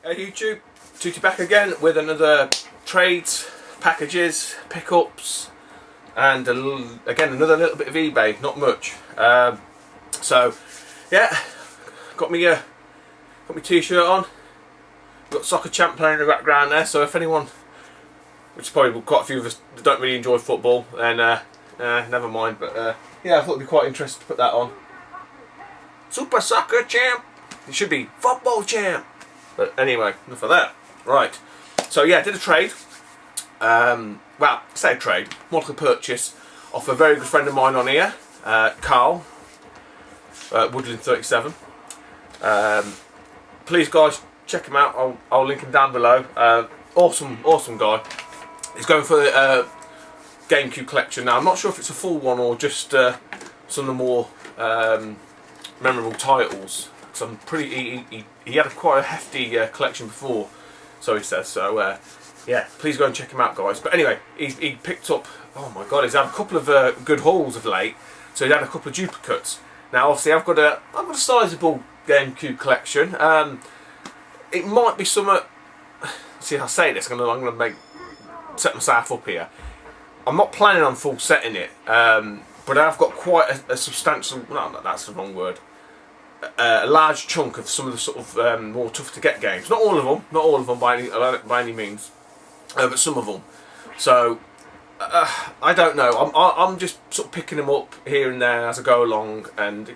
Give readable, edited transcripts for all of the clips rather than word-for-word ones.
Hey YouTube, Tutti back again with another trades, packages, pickups, and again another little bit of eBay, not much. So yeah, got me t-shirt on, got Soccer Champ playing in the background there, so if anyone, which is probably quite a few of us that don't really enjoy football, then never mind, but yeah, I thought it'd be quite interesting to put that on. Super Soccer Champ! It should be Football Champ! But anyway, enough of that. Right, so yeah, did a trade. Well, I say trade, more like a purchase off a very good friend of mine on here, Carl, Woodlins 37. Please guys, check him out, I'll link him down below. Awesome guy. He's going for the GameCube collection now. I'm not sure if it's a full one or just some of the more memorable titles. So I'm pretty. He had quite a hefty collection before, so he says. So yeah, please go and check him out, guys. But anyway, he picked up. Oh my God, he's had a couple of good hauls of late. So he had a couple of duplicates. Now, obviously, I've got a sizable GameCube collection. It might be some. See, I say this, I'm gonna set myself up here. I'm not planning on full setting it, but I've got quite a substantial. No, that's the wrong word. A large chunk of some of the sort of more tough to get games. Not all of them by any means, but some of them. So I don't know. I'm just sort of picking them up here and there as I go along, and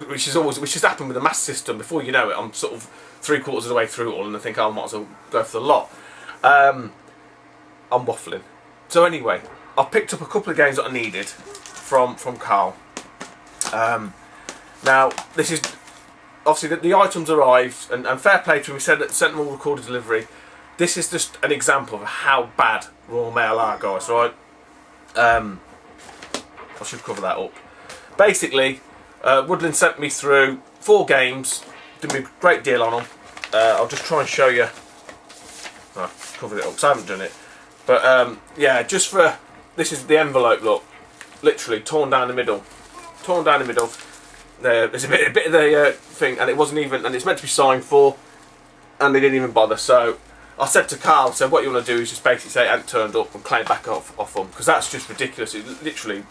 which has happened with the Master System. Before you know it, I'm sort of 3/4 of the way through it all, and I think I might as well go for the lot. I'm waffling. So anyway, I've picked up a couple of games that I needed from Carl. Now, this is obviously the items arrived, and fair play to him. He sent them all recorded delivery. This is just an example of how bad Royal Mail are, guys. Right? I should cover that up. Basically, Woodland sent me through 4 games. Did me a great deal on them. I'll just try and show you. I covered it up because I haven't done it. But yeah, just for this is the envelope. Look, literally torn down the middle. Torn down the middle. There's a bit of the thing, and it wasn't even, and it's meant to be signed for, and they didn't even bother. So I said to Carl, "So what you want to do is just basically say it hadn't turned up and claim back off them, because that's just ridiculous." It literally,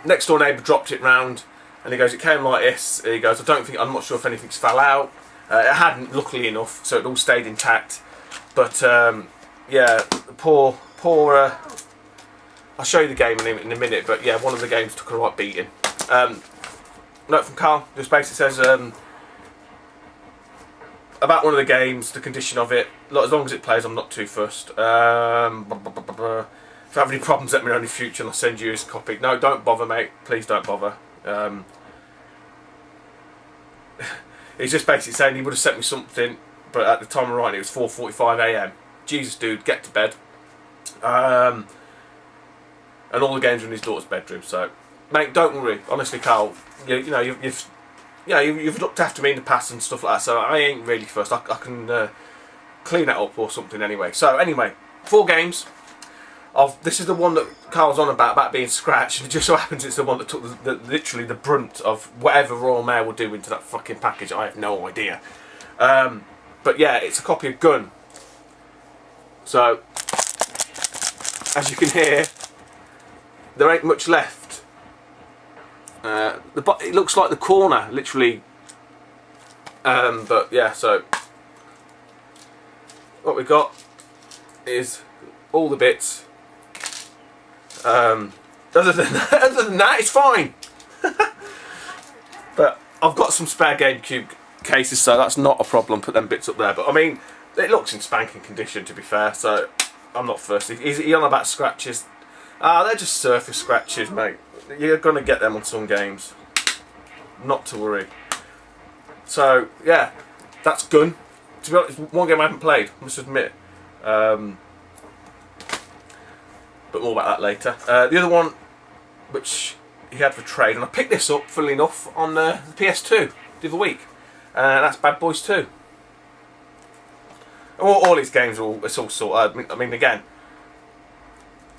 next door neighbour dropped it round, and he goes, "It came like this." He goes, I'm not sure if anything's fell out. It hadn't, luckily enough, so it all stayed intact. But yeah, poor. I'll show you the game in a minute, but yeah, one of the games took a right beating. Note from Carl, just basically says about one of the games, the condition of it. As long as it plays, I'm not too fussed. If I have any problems, let me know in the future, and I'll send you his copy. No, don't bother, mate. Please don't bother. He's just basically saying he would have sent me something, but at the time of writing, it was 4:45 AM. Jesus, dude, get to bed. And all the games are in his daughter's bedroom, so. Mate, don't worry. Honestly, Carl, you've looked after me in the past and stuff like that, so I ain't really fussed. I can clean that up or something anyway. So anyway, 4 games. This is the one that Carl's on about being scratched, and it just so happens it's the one that took literally the brunt of whatever Royal Mail will do into that fucking package. I have no idea. But yeah, it's a copy of Gun. So as you can hear, there ain't much left. It looks like the corner, literally. But yeah, so what we got is all the bits. Other than that, it's fine. But I've got some spare GameCube cases, so that's not a problem. Put them bits up there. But I mean, it looks in spanking condition, to be fair. So I'm not fussed. He's on about scratches. They're just surface scratches, mate. You're going to get them on some games. Not to worry. So, yeah, that's Gun. To be honest, one game I haven't played, I must admit. But more about that later. The other one, which he had for trade, and I picked this up, funnily enough, on the PS2 the other week. That's Bad Boys 2. All his games are it's all sorted. I mean, again,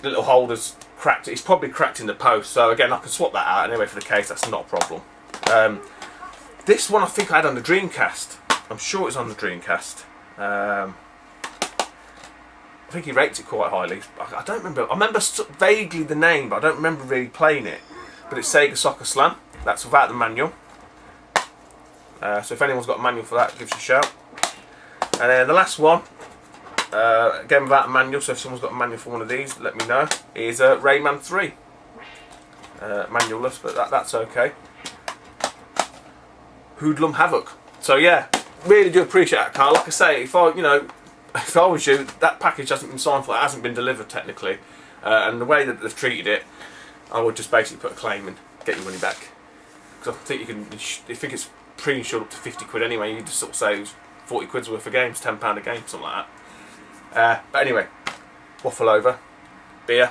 the little holders cracked. It's probably cracked in the post, so again I can swap that out anyway for the case. That's not a problem. This one I think I had on the Dreamcast. I'm sure it's on the Dreamcast. I think he rates it quite highly. I don't remember. I remember vaguely the name, but I don't remember really playing it. But it's Sega Soccer Slam. That's without the manual. So if anyone's got a manual for that, give us a shout. And then the last one, again without a manual, so if someone's got a manual for one of these, let me know, is Rayman 3. Manualless, but that's okay. Hoodlum Havoc. So yeah, really do appreciate that, Carl. Like I say, if I was you, that package hasn't been signed for, it hasn't been delivered technically, and the way that they've treated it, I would just basically put a claim and get your money back. Because I think you can, I think it's pre-insured up to 50 quid anyway. You just sort of say it was 40 quid's worth of games, £10 a game, something like that. But anyway, waffle over, beer.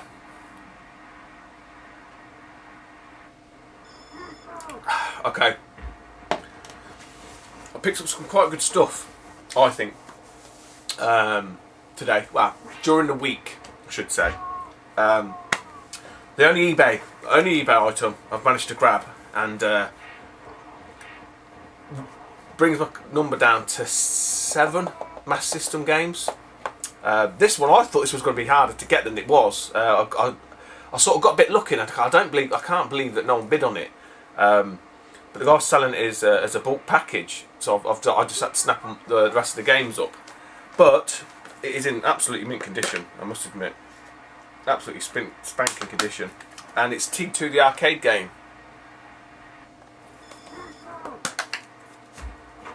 Okay. I picked up some quite good stuff, I think, today. Well, during the week, I should say. The only eBay item I've managed to grab, and brings my number down to 7 Mass System games. This one, I thought this was going to be harder to get than it was. I sort of got a bit lucky, and I can't believe that no one bid on it. But the guy selling it is as a bulk package, so I just had to snap the rest of the games up. But it is in absolutely mint condition, I must admit. Absolutely spanking condition. And it's T2, the arcade game.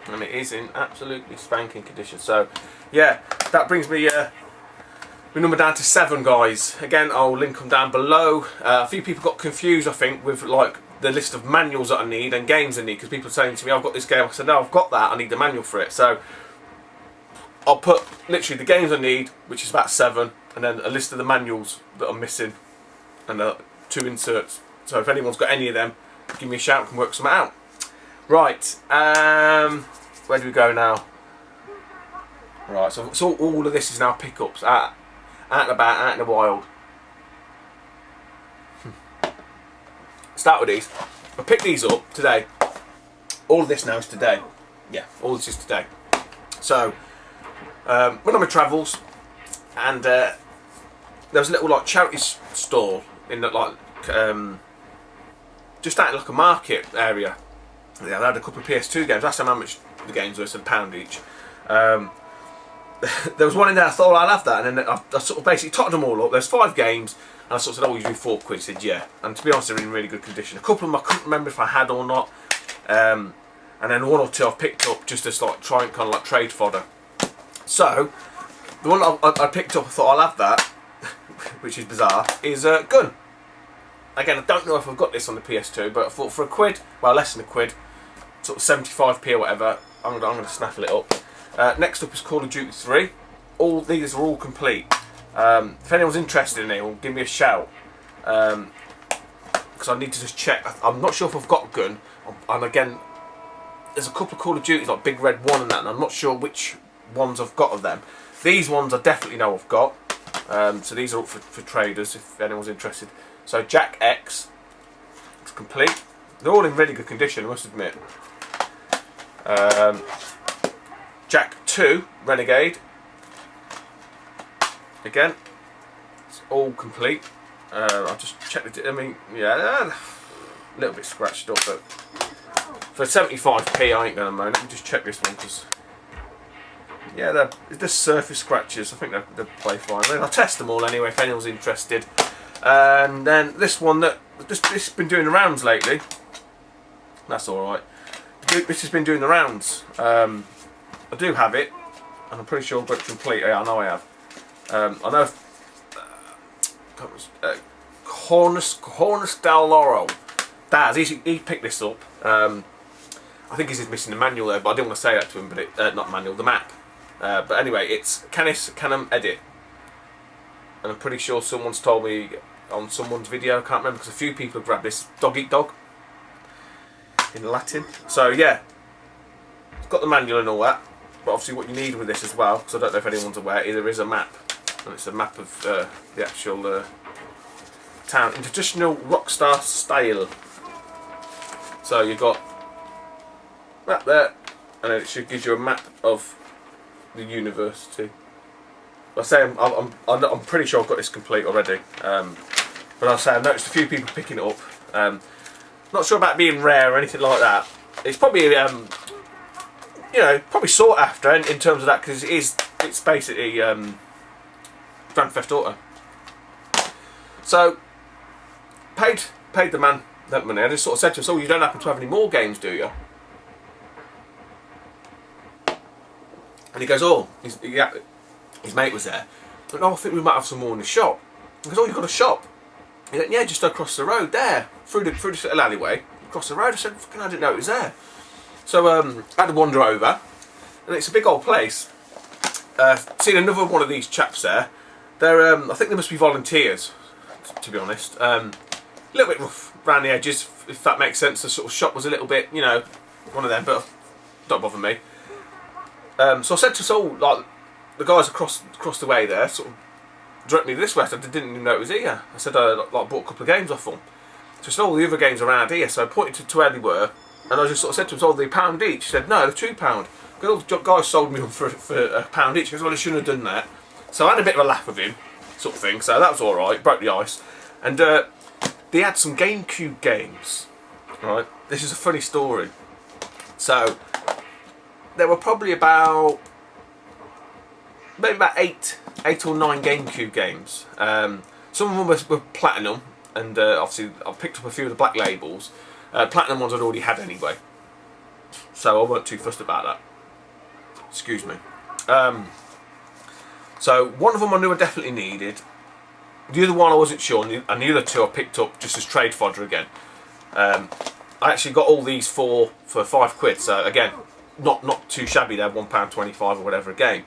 And it is in absolutely spanking condition. So, yeah, that brings me my number down to 7, guys. Again, I'll link them down below. A few people got confused, I think, with like the list of manuals that I need and games I need, because people are saying to me, I've got this game. I said, no, I've got that, I need the manual for it. So I'll put literally the games I need, which is about 7, and then a list of the manuals that I'm missing, and 2 inserts. So if anyone's got any of them, give me a shout and can work some out. Right, where do we go now? Right, so all of this is now pickups, out and about, out in the wild. Start with these. I picked these up today. All of this now is today. Yeah, all this is today. So, went on my travels, and there was a little like charity stall in that just out in like a market area. Yeah, they had a couple of PS2 games. That's how much the games were, so £1 each. There was one in there, I thought, I'll have that, and then I sort of basically totted them all up. There's 5 games, and I sort of said, oh, you do £4. He said, yeah. And to be honest, they're in really good condition. A couple of them I couldn't remember if I had or not, and then 1 or 2 I've picked up just as like try and kind of like trade fodder. So the one I picked up, I thought I'll have that, which is bizarre, is Gun. Again, I don't know if I've got this on the PS2, but I thought for £1, well, less than £1, sort of 75p or whatever, I'm going to snaffle it up. Next up is Call of Duty 3. These are all complete. If anyone's interested in it, give me a shout. Because I need to just check. I'm not sure if I've got Gun. And again, there's a couple of Call of Duties, like Big Red 1 and that, and I'm not sure which ones I've got of them. These ones I definitely know I've got. So these are up for traders, if anyone's interested. So Jack X, it's complete. They're all in really good condition, I must admit. Jack 2, Renegade. Again, it's all complete. I'll just check the. I mean, yeah, a little bit scratched up, but for 75p, I ain't gonna moan. Let me just check this one, because yeah, they're just surface scratches. I think they'll play fine. I'll test them all anyway if anyone's interested. And then this one that this has been doing the rounds lately. That's all right. This has been doing the rounds. I do have it, and I'm pretty sure I've got it complete. Yeah, I know I have. I know Hornus Del Loro. Daz, he picked this up. I think he's missing the manual there, but I didn't want to say that to him. But not manual, the map. But anyway, it's Canis Canum Edit, and I'm pretty sure someone's told me on someone's video. I can't remember, because a few people have grabbed this. Dog eat dog in Latin. So yeah, it's got the manual and all that. But obviously, what you need with this as well, because I don't know if anyone's aware, there is a map. And it's a map of the actual town in traditional Rockstar style. So you've got that there, and then it should give you a map of the university. I say I'm pretty sure I've got this complete already, but I say I've noticed a few people picking it up. Not sure about being rare or anything like that. It's probably you know, probably sought after in terms of that, because it's basically Grand Theft Auto. So paid the man that money. I just sort of said to him, "So you don't happen to have any more games, do you?" And he goes, "Oh, his mate was there. But oh, I think we might have some more in the shop." He goes, "Oh, you've got a shop?" He went, "Yeah, just across the road there, through this little alleyway, across the road." I said, "Fucking, I didn't know it was there." So I had to wander over, and it's a big old place. Seen another one of these chaps there. They're I think they must be volunteers, to be honest. A little bit rough around the edges, if that makes sense. The sort of shop was a little bit, you know, one of them, but don't bother me. So I said to Saul, like, the guys across the way there, sort of directed me this way. I said, I didn't even know it was here. I said, I bought a couple of games off them. So I said, all the other games around here. So I pointed to where they were, and I just sort of said to him, "Oh, they're £1 each." He said, "No, they're £2." The guys sold me them for £1 each. He goes, "Well, I shouldn't have done that." So I had a bit of a laugh with him, sort of thing. So that was all right. Broke the ice, and they had some GameCube games. Right, this is a funny story. So there were probably maybe about eight or 9 GameCube games. Some of them were platinum, and obviously I picked up a few of the black labels. Platinum ones I'd already had anyway, so I weren't too fussed about that. Excuse me. So one of them I knew I definitely needed. The other one I wasn't sure, and the other 2 I picked up just as trade fodder again. I actually got all these for £5, so again, not too shabby there, £1.25 or whatever a game.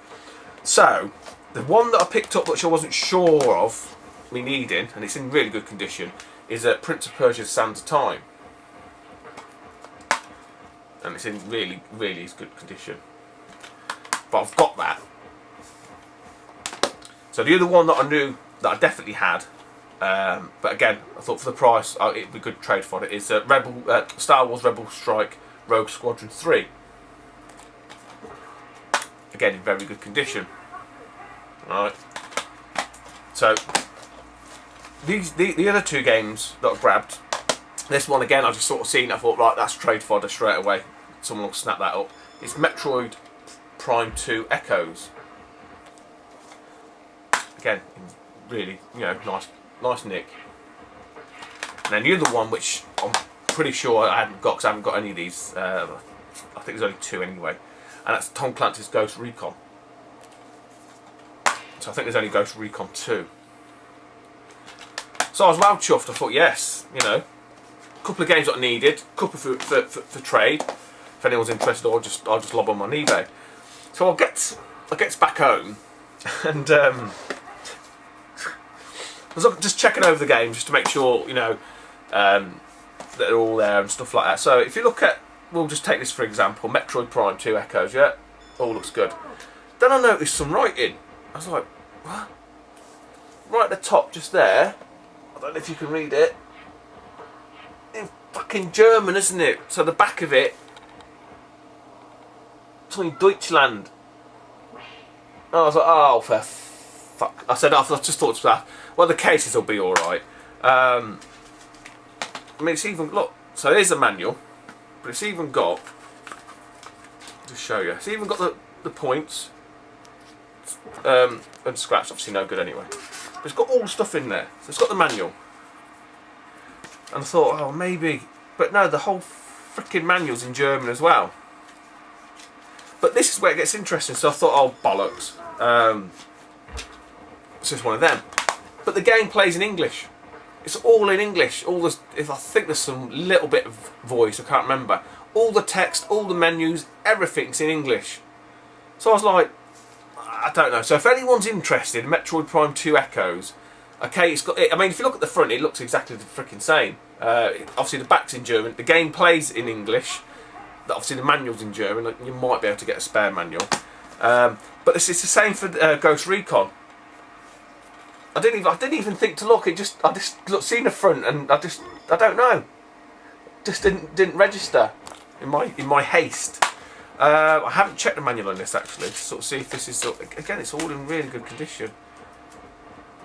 So the one that I picked up which I wasn't sure of me needing, and it's in really good condition, is Prince of Persia's Sands of Time. And it's in really, really good condition. But I've got that. So the other one that I knew that I definitely had, but again, I thought for the price it'd be good trade for it, is Star Wars Rebel Strike Rogue Squadron 3. Again, in very good condition. Right. So the other 2 games that I grabbed, this one again I just sort of seen, I thought, right, that's trade fodder straight away. Someone will snap that up. It's Metroid Prime 2 Echoes. Again, really, you know, nice nick. And then the other one, which I'm pretty sure I hadn't got, because I haven't got any of these. I think there's only 2 anyway, and that's Tom Clancy's Ghost Recon. So I think there's only Ghost Recon 2. So I was well chuffed. I thought, yes, you know, a couple of games that I needed, a couple for trade. If anyone's interested, I'll just lob them on eBay. So I gets back home, and I was just checking over the games just to make sure, you know, that they're all there and stuff like that. So if you look at, we'll just take this for example, Metroid Prime 2 Echoes, yeah, all looks good. Then I noticed some writing. I was like, what? Right at the top, just there. I don't know if you can read it. In fucking German, isn't it? So the back of it, something Deutschland. And I was like, oh, for fuck. I said, I just thought to myself, well, the cases will be alright. I mean, it's even, look, so here's the manual, but it's even got, to show you, it's even got the points, and scratch, obviously no good anyway. But it's got all the stuff in there. So it's got the manual. And I thought, oh, maybe, but no, the whole freaking manual's in German as well. But this is where it gets interesting, so I thought, oh, bollocks. It's just one of them. But the game plays in English. It's all in English. I think there's some little bit of voice, I can't remember. All the text, all the menus, everything's in English. So I was like, I don't know. So if anyone's interested, Metroid Prime 2 Echoes, okay, it's got. I mean, if you look at the front, it looks exactly the freaking same. Obviously, the back's in German. The game plays in English. Obviously, the manual's in German. You might be able to get a spare manual. But it's the same for Ghost Recon. I didn't even think to look. I just seen the front, and I don't know. Just didn't register in my haste. I haven't checked the manual on this actually to sort of see if this is again. It's all in really good condition.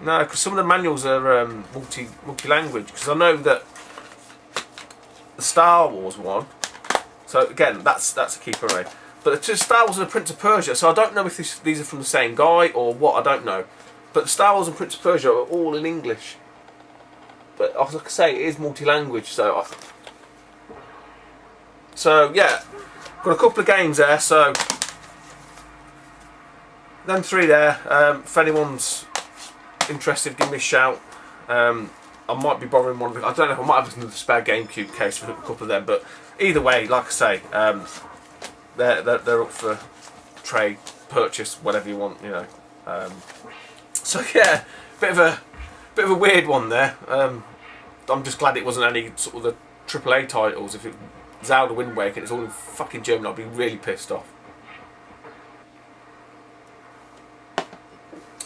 No, because some of the manuals are multi-language. Because I know that the Star Wars one. So again, that's a keeper, eh? But the Star Wars and the Prince of Persia. So I don't know if these are from the same guy or what. I don't know. But the Star Wars and Prince of Persia are all in English. But like I say, it is multi-language. So yeah, got a couple of games there. So them 3 there. If anyone's interested, give me a shout. I might be borrowing one of them. I don't know if I might have another spare GameCube case for a couple of them, but either way, like I say, they're up for trade, purchase, whatever you want, you know. So yeah, bit of a weird one there. I'm just glad it wasn't any sort of the AAA titles. If it was Zelda Wind Waker and it's all in fucking German, I'd be really pissed off.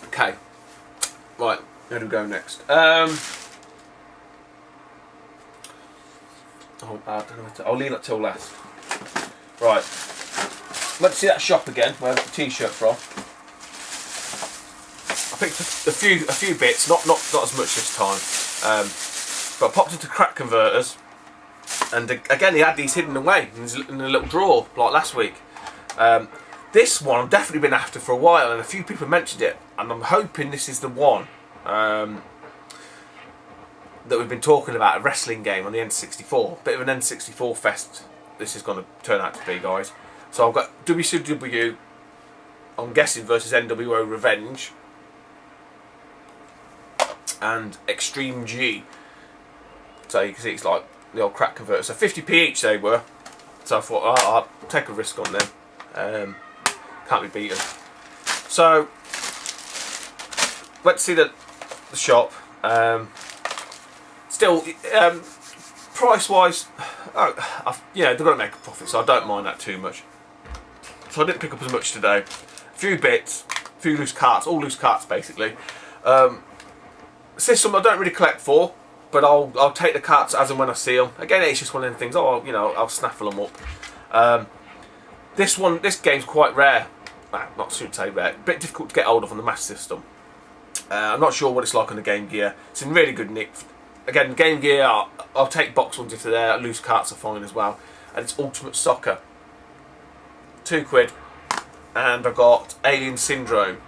Okay, right, where do we go next? I don't know. I'll leave that till last. Right. Let's see that shop again where I got the T-shirt from. I picked a few bits, not as much this time. But I popped into crack converters, and again he had these hidden away in a little drawer like last week. This one I've definitely been after for a while, and a few people mentioned it, and I'm hoping this is the one. That we've been talking about, a wrestling game on the N64. Bit of an N64 fest this is going to turn out to be, guys. So I've got WCW, I'm guessing, versus NWO Revenge. And Extreme G. So you can see it's like the old crack converter. So 50p each they were. So I thought, I'll take a risk on them. Can't be beaten. So, let's see the shop. Still, price-wise, you know, they've got to make a profit, so I don't mind that too much. So I didn't pick up as much today. A few bits, a few loose carts, all loose carts basically. System I don't really collect for, but I'll take the carts as and when I see them. Again, it's just one of them things. Oh, you know, I'll snaffle them up. This game's quite rare. Not to say rare, a bit difficult to get hold of on the Master System. I'm not sure what it's like on the Game Gear. It's in really good nick. Again, Game Gear, I'll take box ones if they're there. Loose carts are fine as well. And it's Ultimate Soccer. £2. And I've got Alien Syndrome.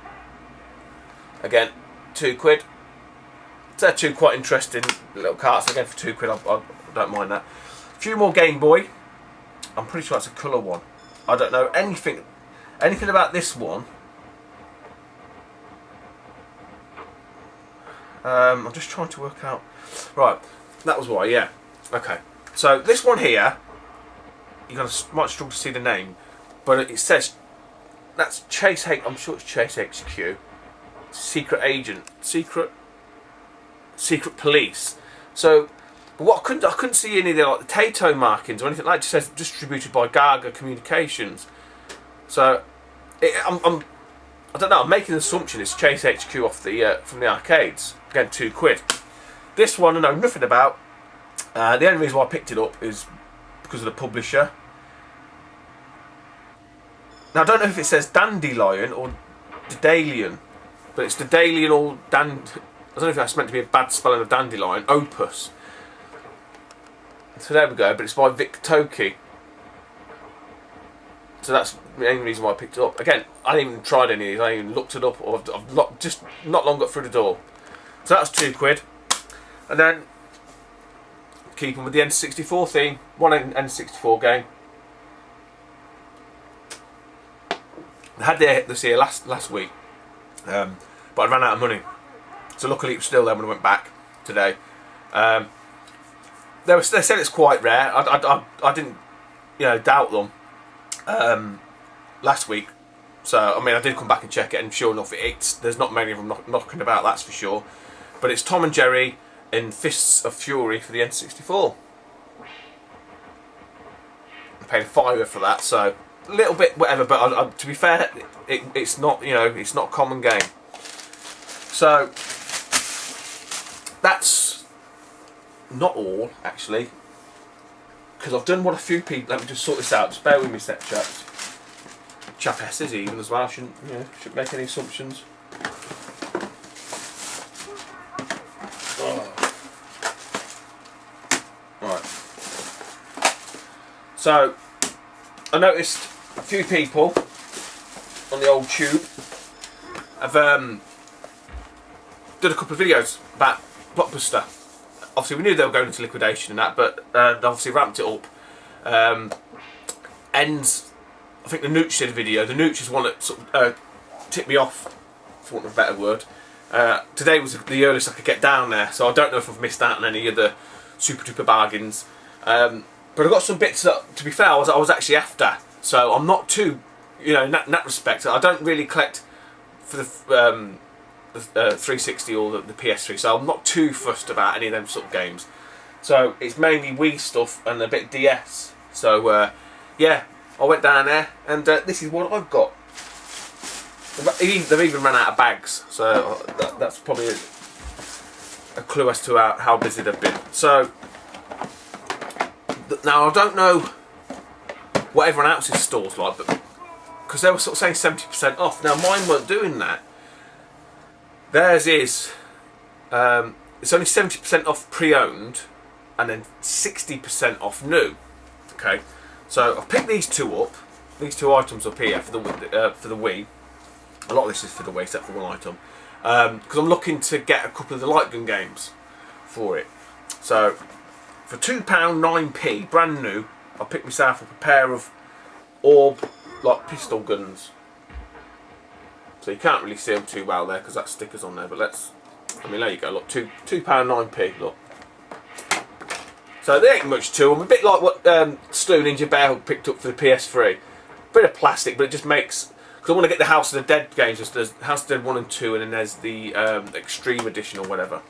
Again, £2. So they're 2 quite interesting little carts. Again, for £2, I don't mind that. A few more Game Boy. I'm pretty sure that's a colour one. I don't know anything about this one. I'm just trying to work out. Right, that was why, yeah. Okay, so this one here, might struggle to see the name, but it says that's Chase H. I'm sure it's Chase HQ. Secret Agent, Secret Police. So, but what I couldn't see any of the like the Tato markings or anything like that. It just says distributed by Gaga Communications. So, I don't know. I'm making an assumption it's Chase HQ off the from the arcades. Again, £2. This one I know nothing about. The only reason why I picked it up is because of the publisher. Now I don't know if it says Dandelion or Daedalian, but it's Daedalian or I don't know if that's meant to be a bad spelling of dandelion. Opus. So there we go. But it's by Vic Toki. So that's the only reason why I picked it up. Again, I haven't even tried any of these. I haven't even looked it up, or I've just not long got through the door. So that's £2. And then, keeping with the N64 theme, one N64 game. I had this here last week, but I ran out of money. So luckily it was still there when I went back today. They said it's quite rare. I didn't, doubt them last week. So I mean, I did come back and check it, and sure enough, there's not many of them knocking about. That's for sure. But it's Tom and Jerry in Fists of Fury for the N64. I paid £5 for that, so a little bit whatever. But to be fair, it's not it's not a common game. So that's not all actually, because I've done what a few people. Let me just sort this out. Just bear with me, step chaps. chapesses even as well. Shouldn't make any assumptions. Right. So I noticed a few people on the old tube have done a couple of videos about Blockbuster. Obviously we knew they were going into liquidation and that, but they obviously ramped it up. And I think the Nooch did a video. The Nooch is one that sort of tipped me off, for want of a better word. Today was the earliest I could get down there, so I don't know if I've missed out on any of the super duper bargains. But I got some bits that, to be fair, I was actually after. So I'm not too, in that respect. I don't really collect for the 360 or the PS3, so I'm not too fussed about any of them sort of games. So it's mainly Wii stuff and a bit of DS. So yeah, I went down there, and this is what I've got. They've even run out of bags, so that's probably a clue as to how busy they've been. So now I don't know what everyone else's store's like, but because they were sort of saying 70% off. Now mine weren't doing that. Theirs is it's only 70% off pre-owned, and then 60% off new. Okay, so I've picked these two up. These two items up here for the Wii. A lot of this is for the Wii, except for one item, because I'm looking to get a couple of the light gun games for it. So for £2.09, brand new, I picked myself up a pair of orb pistol guns. So you can't really see them too well there because that sticker's on there. But there you go. Look, £2.09. Look. So there ain't much to them. A bit like what Stu Ninja Bear picked up for the PS3. Bit of plastic, but it just makes. Because I want to get the House of the Dead games. There's House of the Dead 1 and 2, and then there's the Extreme Edition or whatever.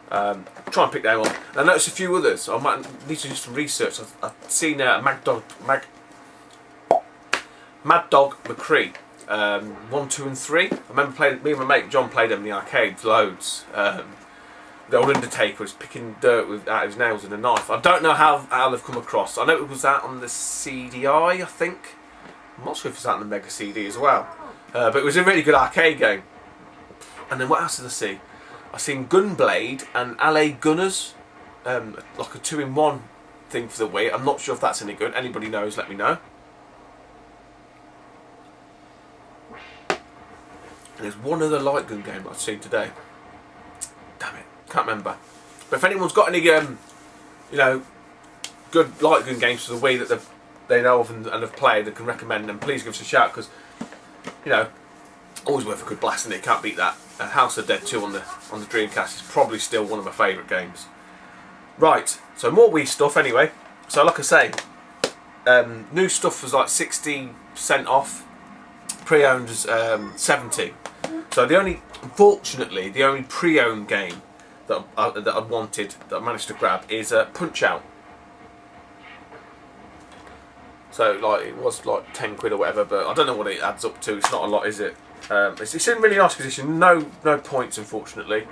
Try and pick them up. And I noticed a few others. I might need to do some research. I've seen Mad Dog McCree. 1, 2 and 3. I remember playing. Me and my mate John played them in the arcades loads. The old Undertaker was picking dirt out of his nails with a knife. I don't know how they've come across. I know it was out on the CDI, I think. I'm not sure if it's out on the Mega CD as well. But it was a really good arcade game. And then what else did I see? I seen Gunblade and LA Gunners, like a 2-in-1 thing for the Wii. I'm not sure if that's any good. Anybody knows, let me know. And there's one other light gun game I've seen today. Damn it, can't remember. But if anyone's got any, good light gun games for the Wii that they know of and have played and can recommend them, please give us a shout, because, always worth a good blast, and it can't beat that. House of Dead 2 on the Dreamcast is probably still one of my favourite games. Right, so more Wii stuff anyway. So like I say, new stuff was like 60% off, pre-owned was 70. So unfortunately, the only pre-owned game that I wanted, that I managed to grab, is Punch-Out. So it was like 10 quid or whatever, but I don't know what it adds up to. It's not a lot, is it? It's in really nice condition. No points, unfortunately.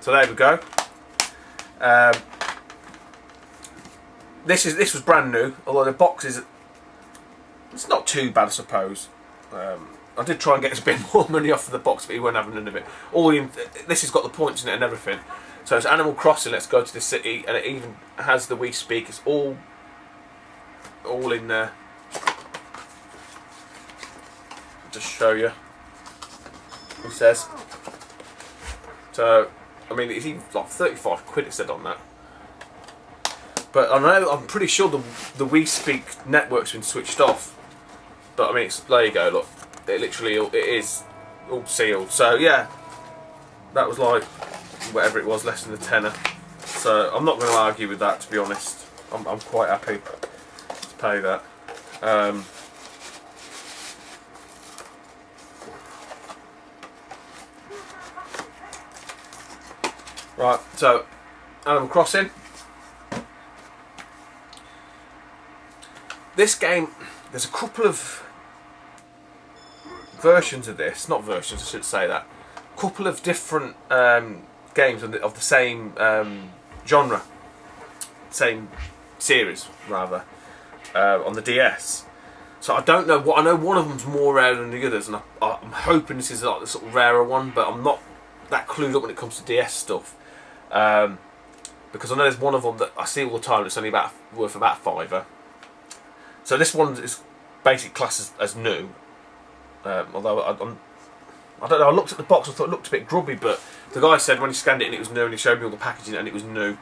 So there we go. This was brand new, although the box it's not too bad, I suppose. I did try and get a bit more money off of the box, but he won't have none of it. This has got the points in it and everything. So it's Animal Crossing, Let's Go to the City, and it even has the Wii Speak. It's all in there. Just show you. It says. So, I mean, it's even like 35 quid it said on that. But I'm pretty sure the Wii Speak network's been switched off. But I mean, there you go. Look, it is all sealed. So yeah, that was like whatever it was, less than a tenner. So I'm not going to argue with that, to be honest. I'm quite happy to pay that. Right, so Animal Crossing. This game, there's a couple of versions of this, not versions, I should say that. A couple of different games of the same genre, same series rather, on the DS. So I don't know what. I know one of them's more rare than the others, and I'm hoping this is like the sort of rarer one. But I'm not that clued up when it comes to DS stuff, because I know there's one of them that I see all the time. It's only worth about £5. So this one is basically classed as new. Although I don't know. I looked at the box. I thought it looked a bit grubby, but the guy said when he scanned it and it was new, and he showed me all the packaging and it was new.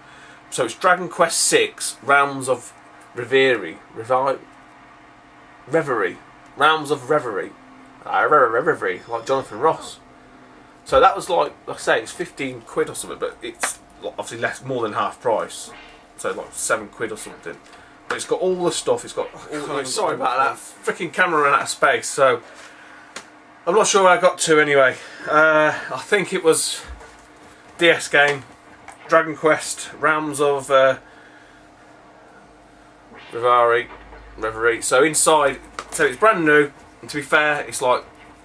So it's Dragon Quest VI: Realms of Reverie. Realms of Reverie, like Jonathan Ross. So that was like I say, it's 15 quid or something, but it's obviously more than half price. So like 7 quid or something. But it's got all the stuff. It's got. Sorry about that. Freaking camera ran out of space. So I'm not sure where I got to anyway. I think it was DS game, Dragon Quest: Realms of Reverie. So inside, so it's brand new, and to be fair, it's like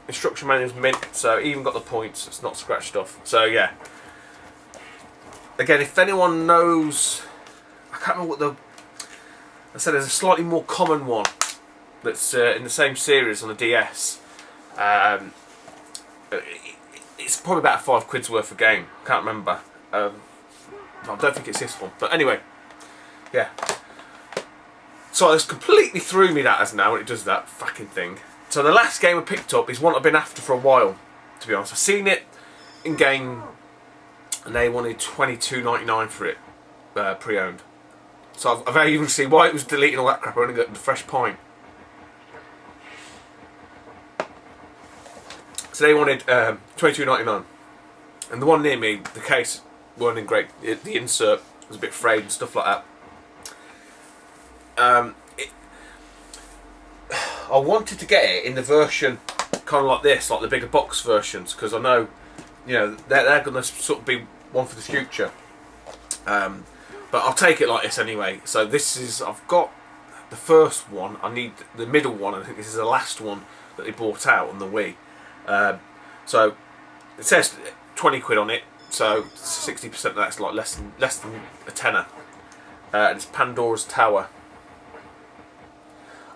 instruction manual's mint, so even got the points, it's not scratched off. So yeah, again, if anyone knows, I can't remember what I said there's a slightly more common one that's in the same series on the DS. It's probably about £5 worth of game, can't remember. I don't think it's this one, but anyway, yeah. So it's completely threw me that as now when it does that fucking thing. So the last game I picked up is one I've been after for a while, to be honest. I've seen it in game and they wanted $22.99 for it, pre-owned. So I've even seen why it was deleting all that crap. I only got the fresh pint. So they wanted $22.99, and the one near me, the case weren't in great. The insert was a bit frayed and stuff like that. I wanted to get it in the version kind of like this, like the bigger box versions, because I know, you know, they're going to sort of be one for the future. But I'll take it like this anyway. So this is, I've got the first one. I need the middle one. I think this is the last one that they brought out on the Wii. So it says 20 quid on it. So 60% of that's like less than a tenner. And it's Pandora's Tower.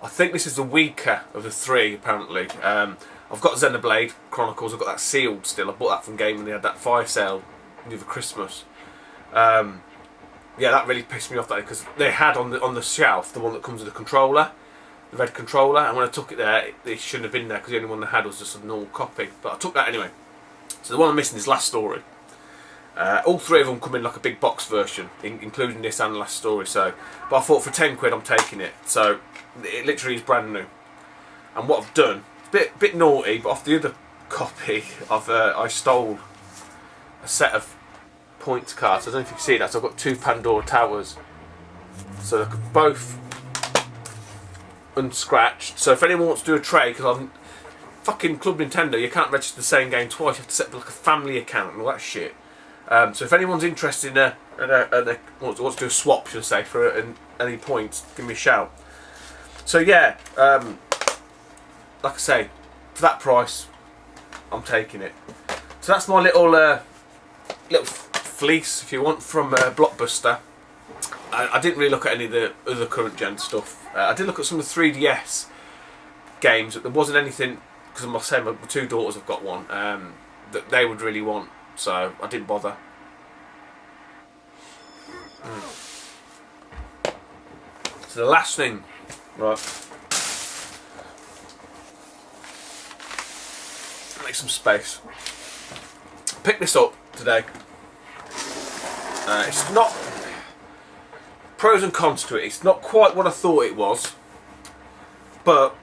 I think this is the weaker of the three, apparently. I've got Xenoblade Chronicles. I've got that sealed still. I bought that from Game when they had that fire sale over Christmas. Yeah, that really pissed me off, that because they had on the shelf the one that comes with the controller, the red controller, and when I took it there, it shouldn't have been there because the only one they had was just a normal copy. But I took that anyway. So the one I'm missing is Last Story. All three of them come in like a big box version, including this and Last Story. So, but I thought for 10 quid I'm taking it. So it literally is brand new. And what I've done, it's a bit naughty, but off the other copy, I stole a set of points cards. I don't know if you can see that. So I've got 2 Pandora Towers. So they're both unscratched. So if anyone wants to do a trade, because I'm fucking Club Nintendo, you can't register the same game twice. You have to set up like a family account and all that shit. So if anyone's interested in wants to do a swap, should I say, for any points, give me a shout. So yeah, like I say, for that price, I'm taking it. So that's my little fleece, if you want, from Blockbuster. I didn't really look at any of the other current gen stuff. I did look at some of the 3DS games, but there wasn't anything, because I'm saying my 2 daughters have got one, that they would really want. So I didn't bother. So the last thing, right? Make some space. Pick this up today. It's not pros and cons to it. It's not quite what I thought it was, but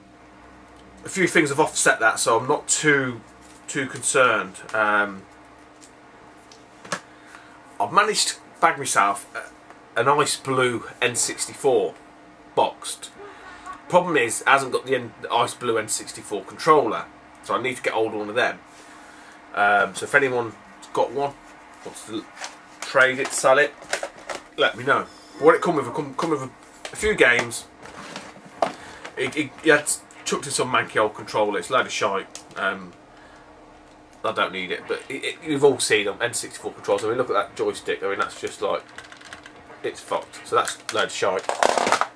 a few things have offset that, so I'm not too concerned. I've managed to bag myself an ice blue N64 boxed. Problem is, it hasn't got the ice blue N64 controller, so I need to get hold of one of them. So if anyone's got one, wants to trade it, sell it, let me know. What it come with? It come with a few games. It had chucked in some manky old controller. It's a load of shite. I don't need it, but you've all seen them, N64 controls. I mean, look at that joystick. I mean, that's just like, it's fucked. So that's a load of shite.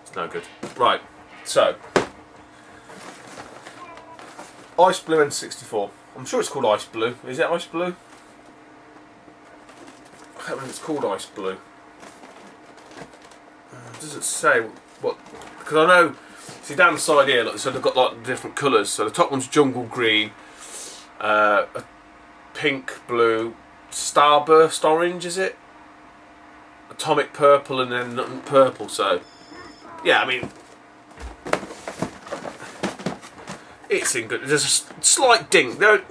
It's no good. Right, so Ice Blue N64. I'm sure it's called Ice Blue. Is it Ice Blue? I can't remember if it's called Ice Blue. Does it say what? Because I know, see down the side here, look, so they've got like different colours. So the top one's jungle green, a pink, blue, starburst orange, is it? Atomic purple, and then purple. So yeah, I mean, it's in good. There's a slight dink. There's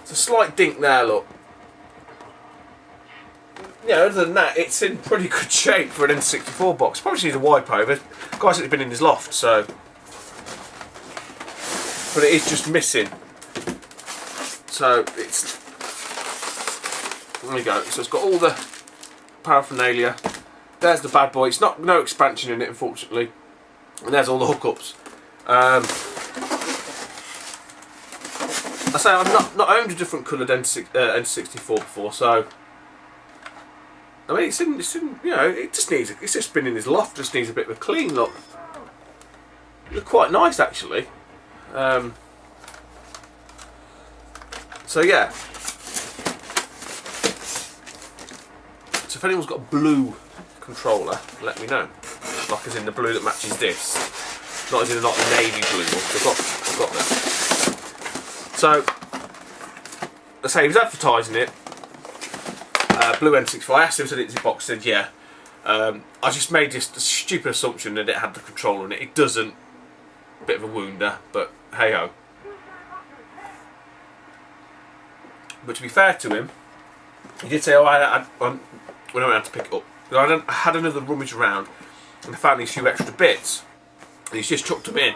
a slight dink there. Look. Yeah, other than that, it's in pretty good shape for an N64 box. Probably needs a wipe over. Guy's actually been in his loft, so. But it is just missing. So it's. There we go. So it's got all the paraphernalia. There's the bad boy. It's not no expansion in it, unfortunately. And there's all the hookups. I say I've not owned a different coloured N64 before, so. I mean, it's in, you know, it's just been in his loft, just needs a bit of a clean look. They're quite nice, actually. So yeah. So if anyone's got a blue controller, let me know. Like as in the blue that matches this. Not as in not the navy blue one. I've got that. So, let's say he was advertising it. Blue N64. I asked him, said it's a box. Said yeah. I just made this stupid assumption that it had the controller in it. It doesn't. Bit of a wounder, but hey ho. But to be fair to him, he did say, "Oh, when I went out to pick it up, I had another rummage around and I found these few extra bits, and he's just chucked them in."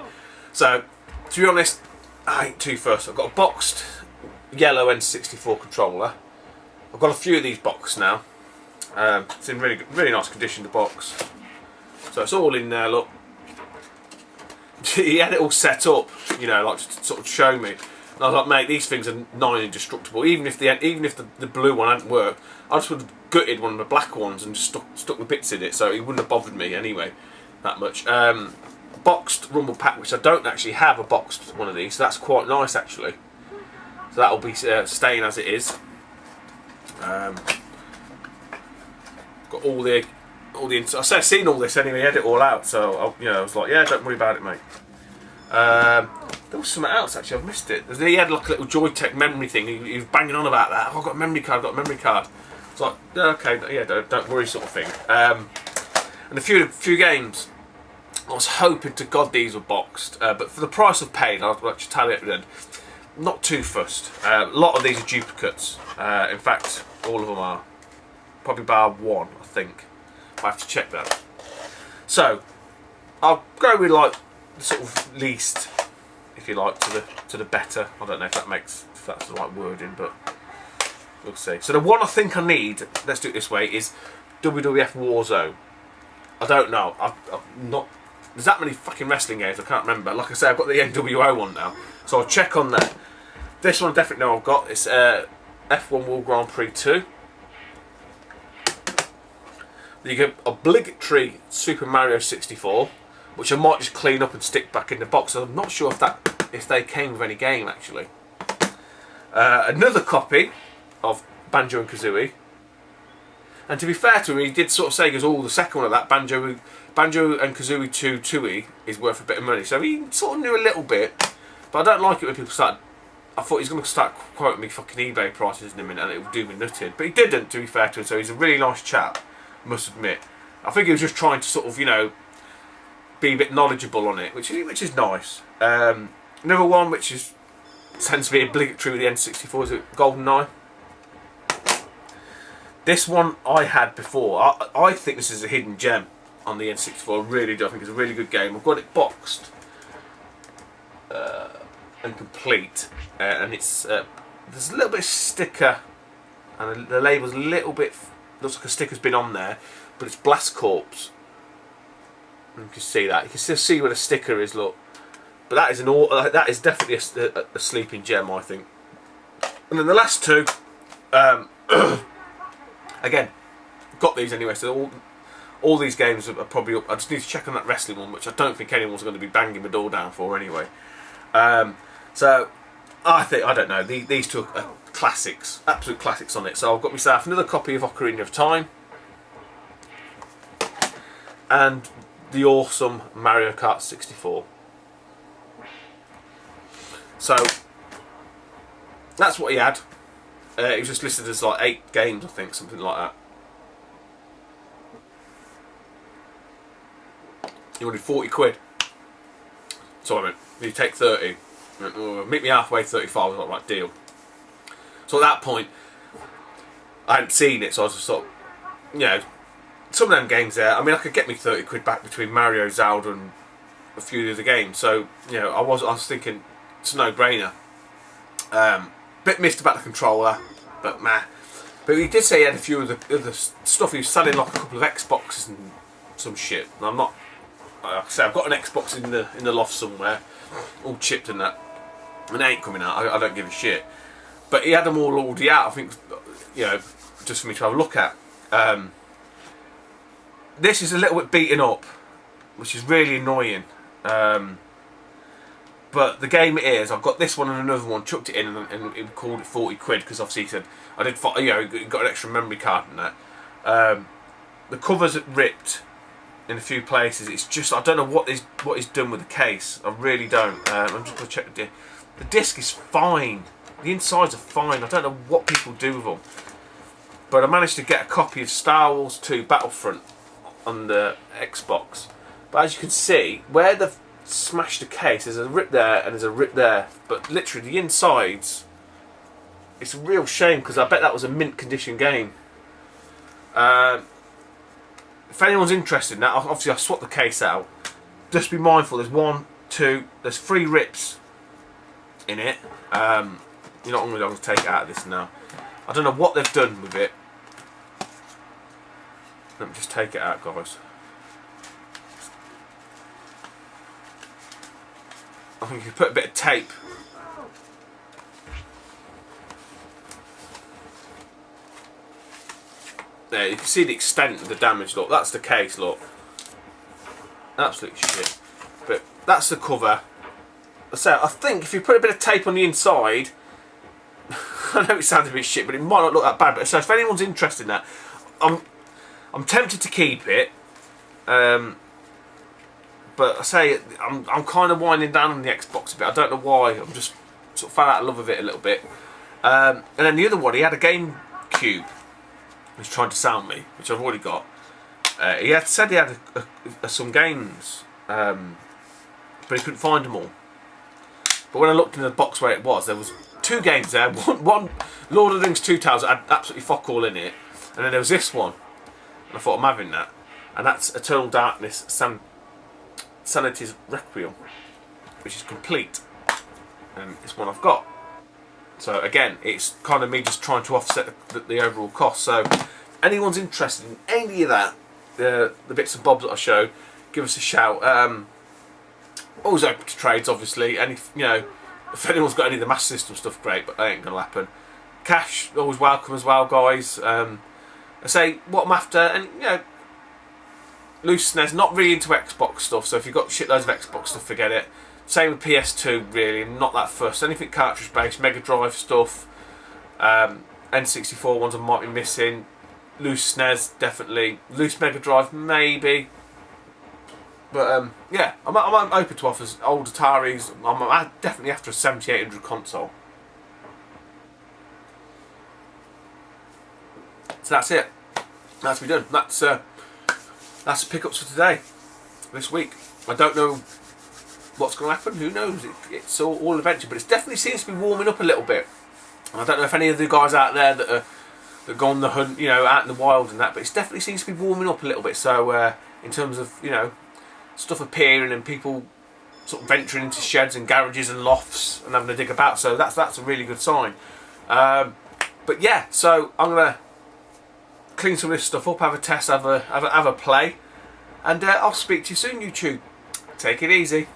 So, to be honest, I ain't too fussed. I've got a boxed yellow N64 controller. I've got a few of these boxed now. It's in really nice condition, the box. So it's all in there, look. He had it all set up, you know, like to sort of show me. And I was like, mate, these things are nigh indestructible. Even if the blue one hadn't worked, I just would have gutted one of the black ones and just stuck the bits in it, so it wouldn't have bothered me anyway, that much. Boxed rumble pack, which I don't actually have a boxed one of these, so that's quite nice actually. So that'll be staying as it is. Got all the I said I've seen all this anyway, had it all out, so I was like, yeah, don't worry about it, mate. There was something else actually, I've missed it. He had like a little Joytech memory thing. He was banging on about that. Oh, I've got a memory card. It's like, yeah, okay, yeah, don't worry, sort of thing. And a few games, I was hoping to God these were boxed, but for the price I've paid, I'll actually tell you at the end. Not too fussed. A lot of these are duplicates. In fact, all of them are. Probably bar one, I think. I have to check that. So, I'll go with like the sort of least, if you like, to the better. I don't know if that's the right wording, but we'll see. So the one I think I need, let's do it this way, is WWF Warzone. I don't know. I'm not. There's that many fucking wrestling games, I can't remember. Like I say, I've got the NWO one now, so I'll check on that. This one I definitely know I've got. It's F1 World Grand Prix 2. You get obligatory Super Mario 64, which I might just clean up and stick back in the box. I'm not sure if they came with any game actually. Another copy of Banjo and Kazooie. And to be fair to him, he did sort of say, he goes, "Oh, the second one of that, Banjo and Kazooie 2 2E, is worth a bit of money." So he sort of knew a little bit, but I don't like it when people start. I thought he's going to start quoting me fucking eBay prices in a minute, and it would do me nutted. But he didn't, to be fair to him. So he's a really nice chap, I must admit. I think he was just trying to sort of, you know, be a bit knowledgeable on it, which is nice. Another one which tends to be obligatory with the N64 is GoldenEye. This one I had before. I think this is a hidden gem on the N64. I really do. I think it's a really good game. I've got it boxed and complete, and it's there's a little bit of sticker, and the label's a little bit, looks like a sticker's been on there, but it's Blast Corps. You can see that. You can still see where the sticker is. Look, but that is definitely a sleeping gem, I think. And then the last two. Again, got these anyway, so all these games are probably up. I just need to check on that wrestling one, which I don't think anyone's going to be banging the door down for anyway. So I don't know, these two are classics, absolute classics on it. So I've got myself another copy of Ocarina of Time and the awesome Mario Kart 64. So that's what he had. It was just listed as like 8 games, I think, something like that. He wanted 40 quid. So I went, you take 30. Went, oh, meet me halfway, 35. I was like, right, deal. So at that point, I hadn't seen it, so I was just sort of, you know, some of them games there, I mean, I could get me 30 quid back between Mario, Zelda and a few of the other games. So, you know, I was thinking, it's a no-brainer. Bit missed about the controller, but meh. But he did say he had a few of the other stuff. He was selling like a couple of Xboxes and some shit. And I'm not, like I say, I've got an Xbox in the loft somewhere, all chipped and that, and it ain't coming out. I don't give a shit. But he had them all already out, I think, you know, just for me to have a look at. This is a little bit beaten up, which is really annoying. But the game it is, I've got this one and another one, chucked it in, and it called it 40 quid because obviously he said I did, you know, got an extra memory card and that. The covers are ripped in a few places. It's just, I don't know what he's done with the case. I really don't. I'm just going to check the disc. The disc is fine. The insides are fine. I don't know what people do with them. But I managed to get a copy of Star Wars 2 Battlefront on the Xbox. But as you can see, where they've smashed the case, there's a rip there and there's a rip there. But literally the insides, it's a real shame because I bet that was a mint condition game. If anyone's interested in that, obviously I swapped the case out. Just be mindful, there's 3 rips in it. You're not going to take it out of this now. I don't know what they've done with it. Let me just take it out, guys. I think you could put a bit of tape. There, you can see the extent of the damage. Look, that's the case. Look, absolute shit. But that's the cover. So I think if you put a bit of tape on the inside, I know it sounds a bit shit, but it might not look that bad. But so if anyone's interested in that, I'm tempted to keep it. But I say I'm kind of winding down on the Xbox a bit. I don't know why. I'm just sort of fell out of love with it a little bit. And then the other one, he had a GameCube. He was trying to sell me, which I've already got. He had said he had some games, but he couldn't find them all. But when I looked in the box where it was, there was 2 games there. One Lord of the Rings 2 Tales had absolutely fuck all in it, and then there was this one. And I thought, I'm having that, and that's Eternal Darkness, Sanity's Requiem, which is complete, and it's one I've got. So again, it's kind of me just trying to offset the overall cost. So if anyone's interested in any of that, the bits and bobs that I show, give us a shout. Always open to trades, obviously. And if, you know, if anyone's got any of the Master System stuff, great, but that ain't going to happen. Cash, always welcome as well, guys. I say what I'm after, and you know, loose SNES, not really into Xbox stuff, so if you've got shitloads of Xbox stuff, forget it. Same with PS2, really, not that fussed. Anything cartridge based, Mega Drive stuff, N64 ones I might be missing, loose SNES, definitely, loose Mega Drive, maybe. But yeah, I'm open to offers. Old Ataris, I'm definitely after a 7800 console. So that's it. That's me done. That's the pickups for today, this week. I don't know what's going to happen. Who knows? It's all adventure, but it definitely seems to be warming up a little bit. And I don't know if any of the guys out there that go on the hunt, you know, out in the wild and that, but it definitely seems to be warming up a little bit. So in terms of, you know, stuff appearing and people sort of venturing into sheds and garages and lofts and having a dig about, so that's a really good sign. But yeah, so I'm gonna clean some of this stuff up, have a test, have a play, and I'll speak to you soon, YouTube. Take it easy.